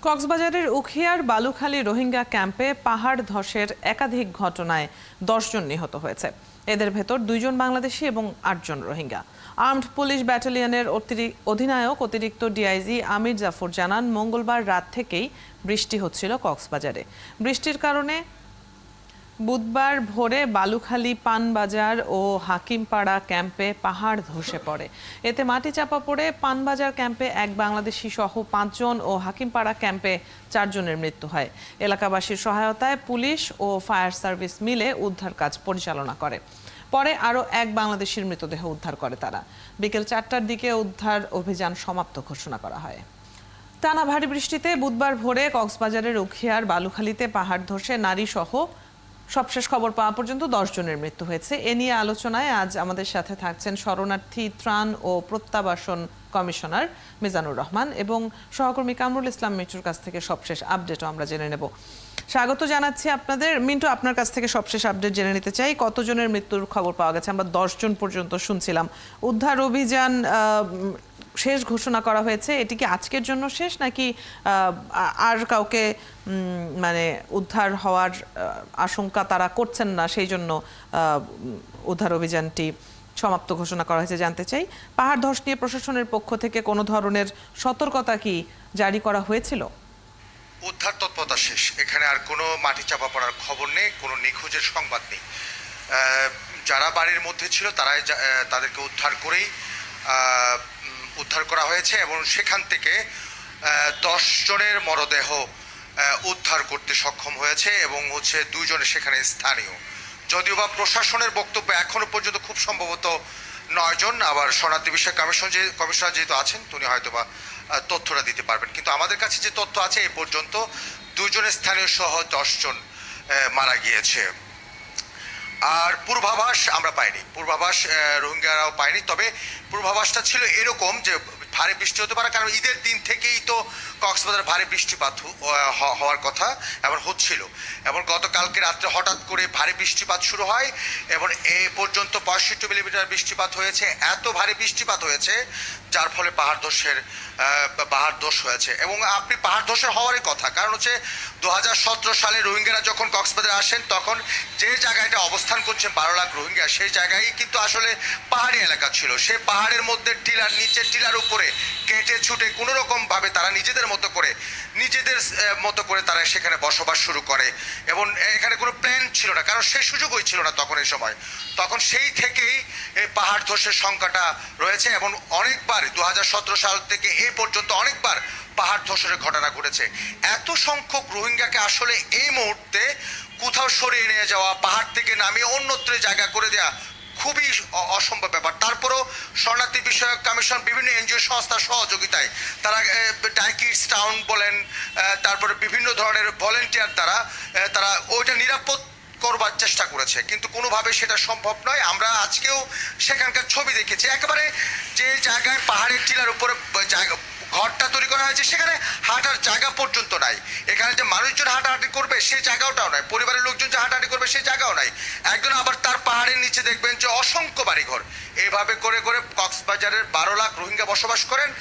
কক্সবাজারের উখিয়ার বালুখালী রোহিঙ্গা ক্যাম্পে পাহাড় ধসের একাধিক ঘটনায় ১০ জন নিহত হয়েছে। এদের ভেতর ২ জন বাংলাদেশি এবং ৮ জন রোহিঙ্গা। আর্মড পুলিশ ব্যাটালিয়নের অধিনায়ক অতিরিক্ত ডিআইজি আমির জাফর জানান, মঙ্গলবার রাত থেকেই বৃষ্টি হচ্ছিল কক্সবাজারে। বৃষ্টির কারণে বুধবার ভোরে বালুখালী পানবাজার ও হাকিমপাড়া ক্যাম্পে পাহাড় ধসে পড়ে। এতে মাটি চাপা পড়ে পানবাজার ক্যাম্পে এক বাংলাদেশি সহ ৫ জন ও হাকিমপাড়া ক্যাম্পে ৪ জনের মৃত্যু হয়। এলাকাবাসীর সহায়তায় পুলিশ ও ফায়ার সার্ভিস মিলে উদ্ধার কাজ পরিচালনা করে। পরে আরও এক বাংলাদেশির মৃতদেহ উদ্ধার করে তারা। বিকেল ৪টার দিকে উদ্ধার অভিযান সমাপ্ত ঘোষণা করা হয়। টানা ভারী বৃষ্টিতে বুধবার ভোরে কক্সবাজারের উখিয়ার বালুখালীতে পাহাড় ধসে নারী সহ সবশেষ খবর পাওয়া পর্যন্ত ১০ জনের মৃত্যু হয়েছে। এ নিয়ে আলোচনায় আজ আমাদের সাথে থাকছেন শরণার্থী ত্রাণ ও প্রত্যাবাসন কমিশনার মিজানুর রহমান এবং সহকর্মী কামরুল ইসলাম মিন্টুর কাছ থেকে সবশেষ আপডেটও আমরা জেনে নেব। স্বাগত জানাচ্ছি আপনাদের। মিন্টু, আপনার কাছ থেকে সবশেষ আপডেট জেনে নিতে চাই। কতজনের মৃত্যুর খবর পাওয়া গেছে? আমরা ১০ জন পর্যন্ত শুনছিলাম। উদ্ধার অভিযান শেষ ঘোষণা করা হয়েছে, এটি কি আজকের জন্য শেষ নাকি আর কাউকে মানে উদ্ধার হওয়ার আশঙ্কা তারা করছেন না, সেই জন্য উদ্ধার অভিযানটি সমাপ্ত ঘোষণা করা হয়েছে জানতে চাই। পাহাড় ধস নিয়ে প্রশাসনের পক্ষ থেকে কোনো ধরনের সতর্কতা কি জারি করা হয়েছিল? উদ্ধার তৎপরতা শেষ। এখানে আর কোনো মাটি চাপা পড়ার খবর নেই, কোনো নিখোঁজের সংবাদ নেই। যারা বাড়ির মধ্যে ছিল তারাই তাদেরকে উদ্ধার করা হয়েছে এবং সেখান থেকে ১০ জনের মরদেহ উদ্ধার করতে সক্ষম হয়েছে এবং ২ জনের সেখানে স্থানীয়। যদিও বা প্রশাসনের বক্তব্য এখনো পর্যন্ত খুব সম্ভবত ৯ জন। আবার শরণার্থী বিষয়ক কমিশনার যেহেতু আছেন তিনি হয়তোবা তথ্যটা দিতে পারবেন, কিন্তু আমাদের কাছে যে তথ্য আছে এ পর্যন্ত ২ জনের স্থানীয় সহ ১০ জন মারা গিয়েছে। আর পূর্বাভাস আমরা পাইনি, পূর্বাভাস রোহিঙ্গারাও পায়নি। তবে পূর্বাভাসটা ছিল এরকম যে ভারী বৃষ্টি হতে পারে, কারণ ঈদের দিন থেকেই তো কক্সবাজারে ভারী বৃষ্টিপাত হওয়ার কথা এবং হচ্ছিল। এবং গতকালকে রাত্রে হঠাৎ করে ভারী বৃষ্টিপাত শুরু হয় এবং এ পর্যন্ত ৬৫ মিলিমিটার বৃষ্টিপাত হয়েছে। এত ভারী বৃষ্টিপাত হয়েছে যার ফলে পাহাড় ধস হয়েছে। এবং আপনি পাহাড় ধসের হওয়ারই কথা, কারণ ২০১৭ সালে রোহিঙ্গারা যখন কক্সবাজারে আসেন তখন যে জায়গাটা অবস্থান করছেন ১২ লাখ রোহিঙ্গা, সেই জায়গায় কিন্তু আসলে পাহাড়ি এলাকা ছিল। সেই পাহাড়ের মধ্যে টিলার নিচে টিলার উপরে কেটে ছুটে কোনো রকম ভাবে তারা নিজেদের মতো করে তারা সেখানে বসবাস শুরু করে এবং এখানে কোনো প্ল্যান ছিল না, কারণ সেই সুযোগই ছিল না তখন। এই সময় তখন সেই থেকেই এই পাহাড় ধসের সংখ্যাটা রয়েছে এবং অনেকবার ২০১৭ সাল থেকে এই পর্যন্ত অনেকবার পাহাড় ধসের ঘটনা ঘটেছে। এত সংখ্যক রোহিঙ্গাকে আসলে এই মুহূর্তে কোথাও সরিয়ে নিয়ে যাওয়া, পাহাড় থেকে নামিয়ে অন্যত্র জায়গা করে দেওয়া খুবই অসম্ভব ব্যাপার। তারপরেও শরণার্থী বিষয়ক কমিশন বিভিন্ন এনজিও সংস্থার সহযোগিতায় তারা ডাইকিডস টাউন বলেন, তারপরে বিভিন্ন ধরনের ভলেন্টিয়ার দ্বারা তারা ওইটা নিরাপদ করবার চেষ্টা করেছে, কিন্তু কোনোভাবে সেটা সম্ভব নয়। আমরা আজকেও সেখানকার ছবি দেখেছি, একেবারে যে জায়গায় পাহাড়ের টিলার উপরে ঘরটা তৈরি করা হয়েছে সেখানে হাঁটার জায়গা পর্যন্ত নাই। এখানে যে মানুষজন হাঁটাহাঁটি করবে সেই জায়গাটাও নাই, পরিবারের লোকজন যে হাঁটাহাঁটি করবে সেই জায়গাও নাই। একজন আবার তার পাহাড়ের নিচে দেখবেন যে অসংখ্য বাড়িঘর। এইভাবে করে করে কক্সবাজারের ১২ লাখ রোহিঙ্গা বসবাস করেন।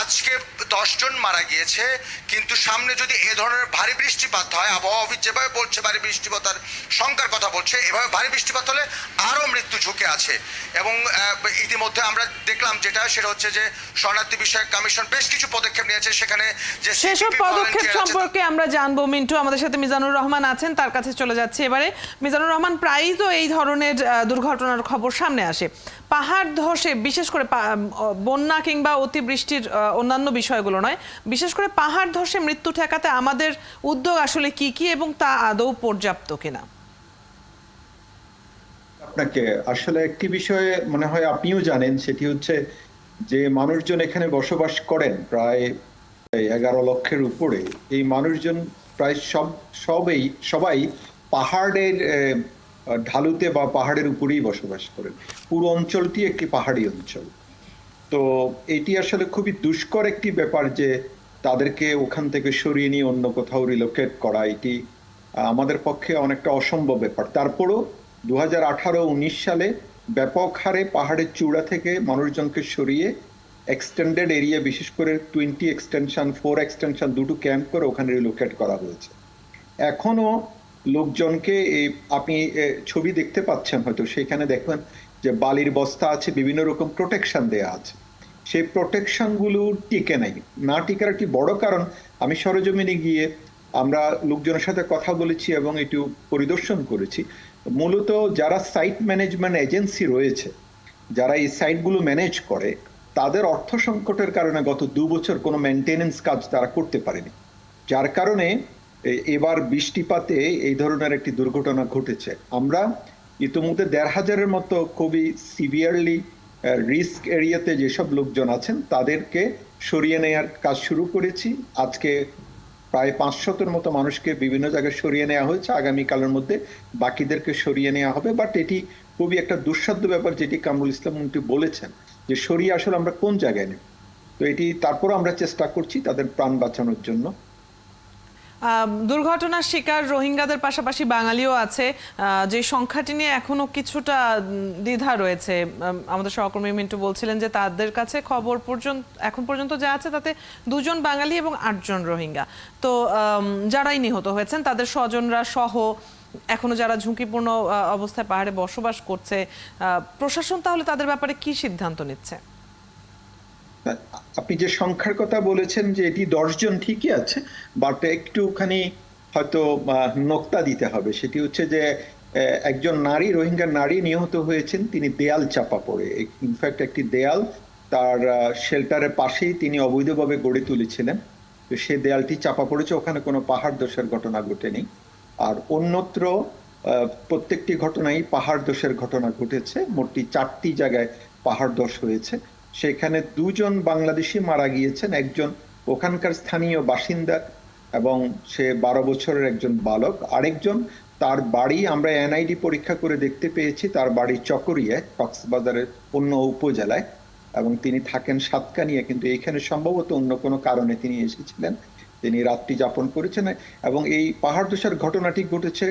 আজকে ১০ জন মারা গিয়েছে, কিন্তু সামনে যদি এ ধরনের ভারী বৃষ্টিপাত হয়, আবহাওয়া অফিস যেভাবে বলছে ভারী বৃষ্টিপাতের সংখ্যার কথা বলছে, এভাবে ভারী বৃষ্টিপাত হলে আরও মৃত্যু ঝুঁকে আছে। এবং ইতিমধ্যে আমরা দেখলাম সেটা হচ্ছে যে শরণার্থী বিষয়ক কমিশন বেশ কিছু পদক্ষেপ নিয়েছে। সেখানে যে সেসব পদক্ষেপ সম্পর্কে আমরা জানবো। মিন্টু, আমাদের সাথে মিজানুর রহমান আছেন, তার কাছে চলে যাচ্ছে এবারে। মিজানুর রহমান, প্রায়ই তো এই ধরনের দুর্ঘটনার খবর সামনে আসে। পাহাড় ধসে, বিশেষ করে বন্যা কিংবা অতিবৃষ্টির অন্যান্য বিষয়গুলো নয়, বিশেষ করে পাহাড় ধসে মৃত্যু ঠেকাতে আমাদের উদ্যোগ আসলে কি কি এবং তা আদৌ পর্যাপ্ত কিনা? আপনাকে আসলে একটি বিষয়ে মনে হয় আপনিও জানেন, সেটি হচ্ছে যে মানুষজন এখানে বসবাস করেন প্রায় ১১ লক্ষের উপরে। এই মানুষজন প্রায় সবাই পাহাড়ের ঢালুতে বা পাহাড়ের উপরেই বসবাস করেন। পুরো অঞ্চলটি একটি পাহাড়ি অঞ্চল। তো এটি আসলে খুবই দুষ্কর একটি ব্যাপার যে তাদেরকে ওখান থেকে সরিয়ে নিয়ে অন্য কোথাও রিলোকেট করা, এটি আমাদের পক্ষে অনেকটা অসম্ভব ব্যাপার। তারপরও ২০১৮-১৯ সালে ব্যাপক হারে পাহাড়ের চূড়া থেকে মানুষজনকে সরিয়ে এক্সটেন্ডেড এরিয়া, বিশেষ করে 20 এক্সটেনশন 4 এক্সটেনশন দুটো ক্যাম্প করে ওখানে রিলোকেট করা হয়েছে। এখনো লোকজনকে আপনি ছবি দেখতে পাচ্ছেন হয়তো, সেখানে দেখবেন যে বালির বস্তা আছে, বিভিন্ন রকম প্রোটেকশন দেয়া আছে। সেই প্রোটেকশন গুলো টিকে নাই। না টিকার একটি বড় কারণ, আমি সরেজমিনে গিয়ে আমরা লোকজনের সাথে কথা বলেছি এবং এটি পরিদর্শন করেছি। মূলত যারা সাইট ম্যানেজমেন্ট এজেন্সি রয়েছে, যারা এই সাইটগুলো ম্যানেজ করে, তাদের অর্থ সংকটের কারণে গত 2 বছর কোনো মেনটেনেন্স কাজ তারা করতে পারেনি, যার কারণে এবার বৃষ্টিপাতে এই ধরনের একটি দুর্ঘটনা ঘটেছে। আমরা ইতিমধ্যে 1,500-এর মতো খুবই সিভিয়ারলি রিস্ক এরিয়াতে যেসব লোকজন আছেন তাদেরকে সরিয়ে নেওয়ার কাজ শুরু করেছি। আজকে প্রায় 500-এর মতো মানুষকে বিভিন্ন জায়গায় সরিয়ে নেওয়া হয়েছে, আগামীকালের মধ্যে বাকিদেরকে সরিয়ে নেওয়া হবে। বাট এটি খুবই একটা দুঃসাধ্য ব্যাপার, যেটি কামরুল ইসলাম মন্ত্রী বলেছেন যে সরিয়ে আসলে আমরা কোন জায়গায় নেব। তো এটি তারপর আমরা চেষ্টা করছি তাদের প্রাণ বাঁচানোর জন্য। দুর্ঘটনার শিকার রোহিঙ্গাদের পাশাপাশি বাঙালিও আছে, যে সংখ্যাটি নিয়ে এখনো কিছুটা দ্বিধা রয়েছে। আমাদের সহকর্মী মিন্টু বলছিলেন যে তাদের কাছে খবর এখন পর্যন্ত যা আছে তাতে 2 জন বাঙালি এবং 8 জন রোহিঙ্গা। তো যারাই নিহত হয়েছেন তাদের স্বজনরা সহ এখনো যারা ঝুঁকিপূর্ণ অবস্থায় পাহাড়ে বসবাস করছে, প্রশাসন তাহলে তাদের ব্যাপারে কি সিদ্ধান্ত নিচ্ছে? আপনি যে সংখ্যার কথা বলেছেন যে এটি 10 জন, ঠিকই আছে, বাট একটুখানি হয়তো নোক্তা দিতে হবে। সেটি হচ্ছে যে একজন নারী, রোহিঙ্গা নারী নিহত হয়েছেন, তিনি দেয়াল চাপা পড়ে। ইনফ্যাক্ট একটি দেয়াল তার শেল্টারের পাশেই তিনি অবৈধভাবে গড়ে তুলেছিলেন, তো সে দেয়ালটি চাপা পড়েছে, ওখানে কোনো পাহাড় ধসের ঘটনা ঘটেনি। আর অন্যত্র প্রত্যেকটি ঘটনায় পাহাড় ধসের ঘটনা ঘটেছে। মোটটি 4টি জায়গায় পাহাড় ধস হয়েছে। সেখানে 2 জন বাংলাদেশি মারা গিয়েছেন, একজন ওখানকার স্থানীয় বাসিন্দা এবং সে 12 বছরের একজন বালক। আরেকজন, তার বাড়ি আমরা এনআইডি পরীক্ষা করে দেখতে পেয়েছি, তার বাড়ি চকরিয়ায়, কক্সবাজারের অন্য উপজেলায়, এবং তিনি থাকেন সাতকানিয়া, কিন্তু এখানে সম্ভবত অন্য কোনো কারণে তিনি এসেছিলেন, তিনি রাত্রি যাপন করেছেন। এবং এই পাহাড় ধসের ঘটনাটি ঘটেছে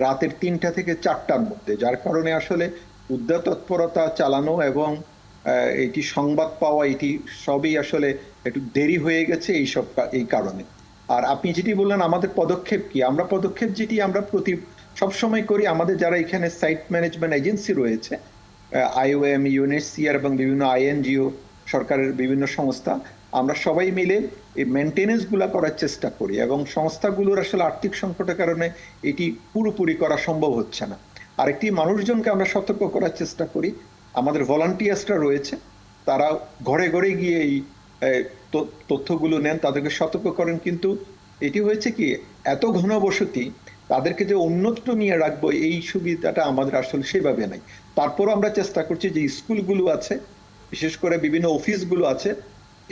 রাতের 3টা থেকে 4টার মধ্যে, যার কারণে আসলে উদ্ধার তৎপরতা চালানো এবং এটি সংবাদ পাওয়া, এটি সবই আসলে একটু দেরি হয়ে গেছে এই কারণে। আর আপনি যেটি বললেন আমাদের পদক্ষেপ কি, আমরা পদক্ষেপ যেটি আমরা সবসময় করি, আমাদের যারা এখানে সাইট ম্যানেজমেন্ট এজেন্সি রয়েছে, IOM, UNHCR এবং বিভিন্ন INGO, সরকারের বিভিন্ন সংস্থা, আমরা সবাই মিলে এই মেনটেনেন্স গুলা করার চেষ্টা করি, এবং সংস্থাগুলোর আসলে আর্থিক সংকটের কারণে এটি পুরোপুরি করা সম্ভব হচ্ছে না। আরেকটি, মানুষজনকে আমরা সতর্ক করার চেষ্টা করি, আমাদের ভলান্টিয়ার্সরা রয়েছে, তারা ঘরে ঘরে গিয়ে এই তথ্যগুলো নেন, তাদেরকে সতর্ক করেন। কিন্তু এটি হয়েছে কি, এত ঘনবসতি, তাদেরকে যে অন্যত্র নিয়ে রাখবো এই সুবিধাটা আমাদের আসলে সেভাবে নাই। তারপর আমরা চেষ্টা করছি যে স্কুলগুলো আছে, বিশেষ করে বিভিন্ন অফিসগুলো আছে,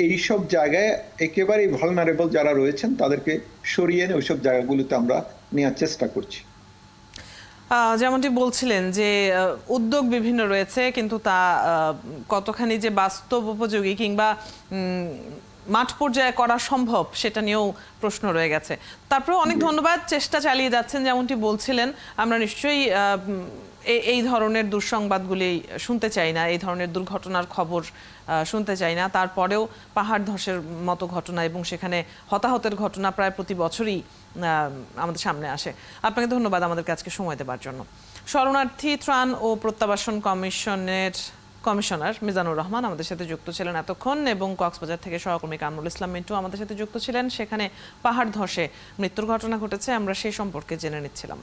এই সব জায়গায় একেবারে ভালনারেবল যারা রয়েছেন তাদেরকে সরিয়ে এনে ওইসব জায়গাগুলোতে আমরা নেওয়ার চেষ্টা করছি। যেমনটি বলছিলেন যে উদ্যোগ বিভিন্ন রয়েছে, কিন্তু তা কতখানি যে বাস্তব উপযোগী কিংবা মাঠ পর্যায়ে করা সম্ভব সেটা নিয়েও প্রশ্ন রয়ে গেছে। তারপরে অনেক ধন্যবাদ, চেষ্টা চালিয়ে যাচ্ছেন যেমনটি বলছিলেন। আমরা নিশ্চয়ই এই ধরনের দুঃসংবাদগুলি শুনতে চাই না, এই ধরনের দুর্ঘটনার খবর শুনতে চাই না। তারপরেও পাহাড় ধসের মতো ঘটনা এবং সেখানে হতাহতের ঘটনা প্রায় প্রতি বছরই আমাদের সামনে আসে। আপনাকে ধন্যবাদ আমাদেরকে আজকে সময় দেওয়ার জন্য। শরণার্থী ত্রাণ ও প্রত্যাবাসন কমিশনার মিজানুর রহমান আমাদের সাথে যুক্ত ছিলেন এতক্ষণ, এবং কক্সবাজার থেকে সহকর্মী কামরুল ইসলাম মিন্টু আমাদের সাথে যুক্ত ছিলেন। সেখানে পাহাড় ধসে মৃত্যুর ঘটনা ঘটেছে, আমরা সেই সম্পর্কে জেনে নিচ্ছিলাম।